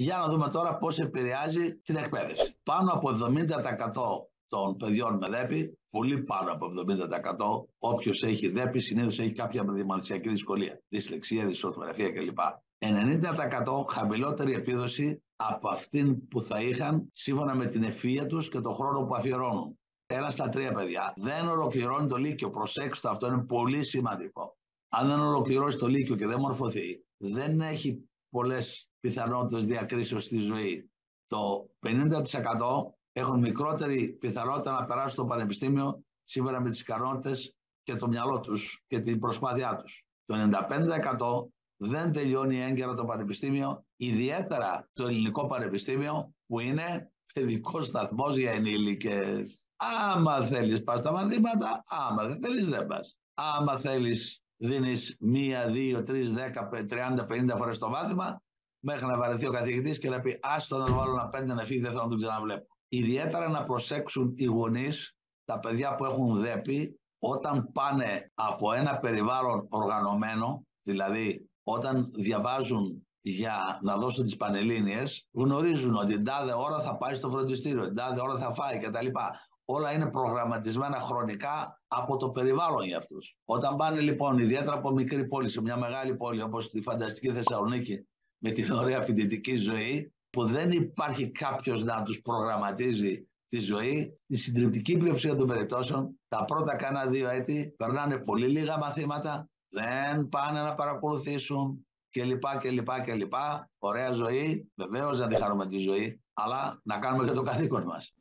Για να δούμε τώρα πώς επηρεάζει την εκπαίδευση. Πάνω από 70% των παιδιών με ΔΕΠΗ, πολύ πάνω από 70%, όποιος έχει ΔΕΠΗ συνήθως έχει κάποια μαθησιακή δυσκολία, δυσλεξία, δυσορθογραφία κλπ. 90% χαμηλότερη επίδοση από αυτήν που θα είχαν σύμφωνα με την ευφυΐα τους και τον χρόνο που αφιερώνουν. 1 στα 3 παιδιά δεν ολοκληρώνει το Λύκειο. Προσέξτε, αυτό είναι πολύ σημαντικό. Αν δεν ολοκληρώσει το Λύκειο και δεν μορφωθεί, δεν έχει πολλές πιθανότητες διακρίσεως στη ζωή. Το 50% έχουν μικρότερη πιθανότητα να περάσουν στο πανεπιστήμιο σύμφωνα με τις ικανότητες και το μυαλό τους και την προσπάθειά τους. Το 95% δεν τελειώνει έγκαιρα το πανεπιστήμιο, ιδιαίτερα το ελληνικό πανεπιστήμιο που είναι παιδικός σταθμός για ενήλικες. Άμα θέλεις πας στα μαθήματα, άμα δεν θέλεις δεν πας. Άμα θέλεις δίνεις 1, 2, 3, 10, 30, 50 φορές το μάθημα μέχρι να βαρεθεί ο καθηγητής και να πει άστο να το βάλω ένα 5 να φύγει, δεν θέλω να τον ξαναβλέπω. Ιδιαίτερα να προσέξουν οι γονείς, τα παιδιά που έχουν ΔΕΠΗ, όταν πάνε από ένα περιβάλλον οργανωμένο, δηλαδή όταν διαβάζουν για να δώσουν τις πανελλήνιες, γνωρίζουν ότι την τάδε ώρα θα πάει στο φροντιστήριο, την τάδε ώρα θα φάει κτλ. Όλα είναι προγραμματισμένα χρονικά από το περιβάλλον για αυτούς. Όταν πάνε λοιπόν, ιδιαίτερα από μικρή πόλη σε μια μεγάλη πόλη όπως τη φανταστική Θεσσαλονίκη, με την ωραία φοιτητική ζωή, που δεν υπάρχει κάποιος να τους προγραμματίζει τη ζωή, τη συντριπτική πλειοψηφία των περιπτώσεων, τα πρώτα κάνα 2 έτη περνάνε πολύ λίγα μαθήματα, δεν πάνε να παρακολουθήσουν κλπ. Ωραία ζωή, βεβαίως να τη χαρούμε τη ζωή, αλλά να κάνουμε και το καθήκον μας.